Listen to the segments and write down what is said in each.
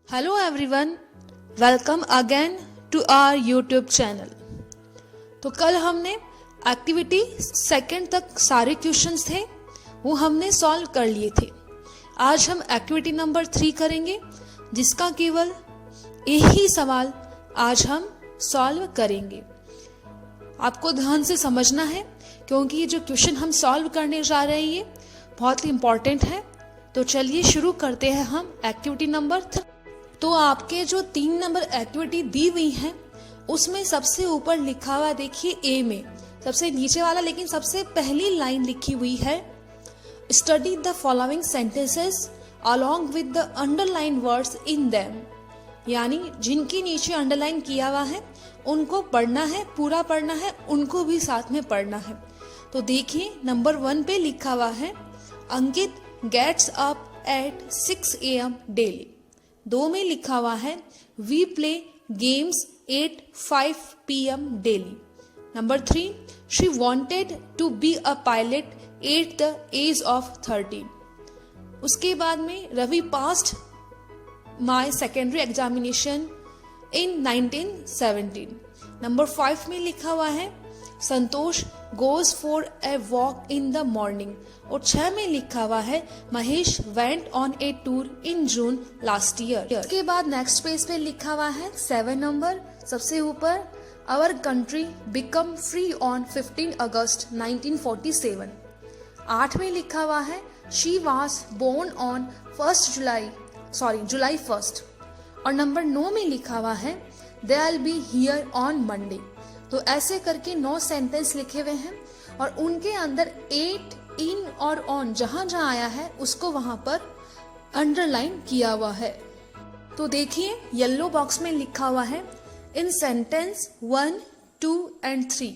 Hello everyone, welcome again to our YouTube channel. तो कल हमने एक्टिविटी सेकंड तक सारे क्वेश्चंस थे वो हमने सॉल्व कर लिए थे। आज हम एक्टिविटी नंबर 3 करेंगे जिसका केवल यही सवाल आज हम सॉल्व करेंगे। आपको ध्यान से समझना है क्योंकि ये जो क्वेश्चन हम सॉल्व करने जा रहे हैं ये बहुत ही इम्पोर्टेंट है। तो चलिए शुरू करते हैं हम एक्टिविटी नंबर 3। तो आपके जो 3 नंबर एक्टिविटी दी हुई है उसमें सबसे ऊपर लिखा हुआ देखिए ए में सबसे नीचे वाला, लेकिन सबसे पहली लाइन लिखी हुई है study the following sentences along with the underline words in them, यानी जिनके नीचे अंडरलाइन किया हुआ है उनको पढ़ना है, पूरा पढ़ना है, उनको भी साथ में पढ़ना है। तो देखिए नंबर 1 पे लिखा हुआ है Ankit gets up at 6 AM daily. 2 में लिखा हुआ है we play games at 5 PM daily. Number 3 she wanted to be a pilot at the age of 13। उसके बाद में Ravi passed my secondary examination in 1917। Number 5 में लिखा हुआ है Santosh goes for a walk in the morning. और 6 में लिखा हुआ है Mahesh went on A tour in June last year. उसके बाद नेक्स्ट पेज पे लिखा हुआ है 7 नंबर सबसे ऊपर our country become free on 15 August 1947। 8 में लिखा हुआ है she was born on July 1। और नंबर 9 में लिखा हुआ है they will be here on Monday. तो ऐसे करके 9 सेंटेंस लिखे हुए हैं और उनके अंदर 8 इन और ऑन जहां जहां आया है उसको वहां पर अंडरलाइन किया हुआ है। तो देखिए येलो बॉक्स में लिखा हुआ है in sentence 1, 2 and 3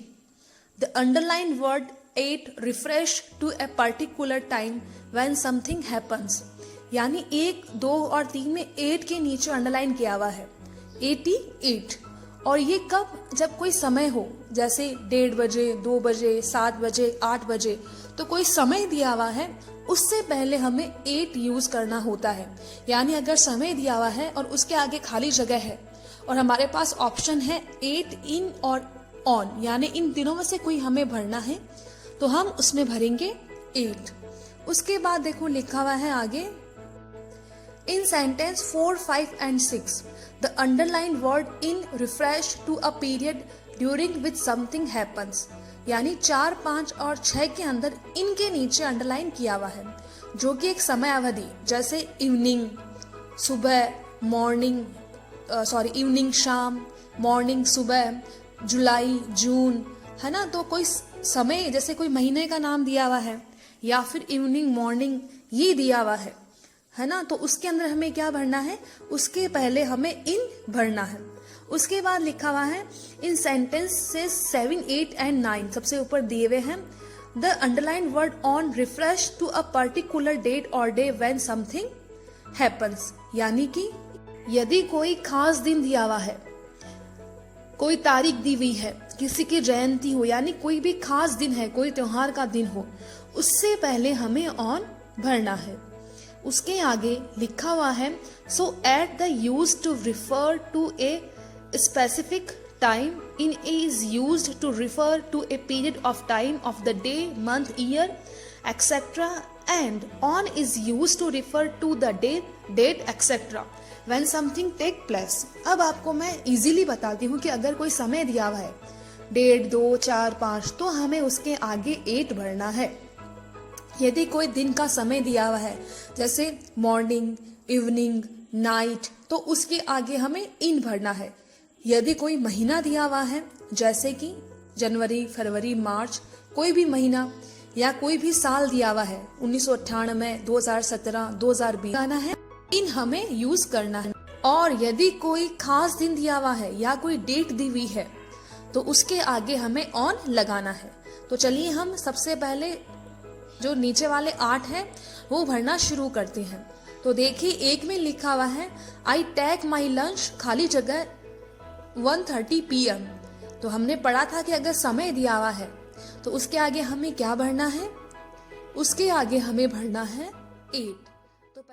the underline word 8 refers to a particular time when something happens, यानी 1, 2 और 3 में 8 के नीचे अंडरलाइन किया हुआ है 88। और ये कब, जब कोई समय हो, जैसे 1:30 बजे, 2 बजे, 7 बजे, 8 बजे, तो कोई समय दिया हुआ है उससे पहले हमें 8 यूज करना होता है। यानी अगर समय दिया हुआ है और उसके आगे खाली जगह है और हमारे पास ऑप्शन है 8 इन और ऑन, यानी इन तीनों में से कोई हमें भरना है तो हम उसमें भरेंगे 8। उसके बाद देखो लिखा हुआ है आगे in sentence 4, 5 and 6 the underlined word in refers to a period during which something happens, यानी 4, 5 और 6 के अंदर इनके नीचे अंडरलाइन किया हुआ है जो कि एक समय अवधि, जैसे इवनिंग सुबह, मॉर्निंग इवनिंग शाम, मॉर्निंग सुबह, जुलाई जून, है ना। तो कोई समय जैसे कोई महीने का नाम दिया हुआ है या फिर इवनिंग मॉर्निंग ये दिया हुआ है ना, तो उसके अंदर हमें क्या भरना है, उसके पहले हमें इन भरना है। उसके बाद लिखा हुआ है इन सेंटेंसेस 7, 8 and 9 सबसे ऊपर दिए हुए हैं the underline word on refresh to a particular date और डे व्हेन समथिंग हैपन्स, यानी कि यदि कोई खास दिन दिया हुआ है, कोई तारीख दी हुई है, किसी की जयंती हो, यानी कोई भी खास दिन है, कोई त्योहार का दिन हो, उससे पहले हमें ऑन भरना है। उसके आगे लिखा हुआ है so at the use to refer to a specific time in is used to refer to a period of time of the day, month, year etcetera, and on is used to refer to the date etcetera when something take place. अब आपको मैं easily बताती हूँ कि अगर कोई समय दिया हुआ है 1:30, 2, 4, 5 तो हमें उसके आगे 8 भरना है। यदि कोई दिन का समय दिया हुआ है जैसे मॉर्निंग, इवनिंग, नाइट, तो उसके आगे हमें इन भरना है। यदि कोई महीना दिया हुआ है जैसे कि जनवरी, फरवरी, मार्च, कोई भी महीना या कोई भी साल दिया हुआ है 1998, 2017, 2020 आना है, इन हमें यूज करना है। और यदि कोई खास दिन दिया हुआ है या कोई डेट दी हुई है तो उसके आगे हमें ऑन लगाना है। तो चलिए हम सबसे पहले जो नीचे वाले 8 हैं वो भरना शुरू करते हैं। तो देखिए 1 में लिखा हुआ है आई टेक माई लंच, खाली जगह 1:30 PM। तो हमने पढ़ा था कि अगर समय दिया हुआ है तो उसके आगे हमें क्या भरना है, उसके आगे हमें भरना है 8।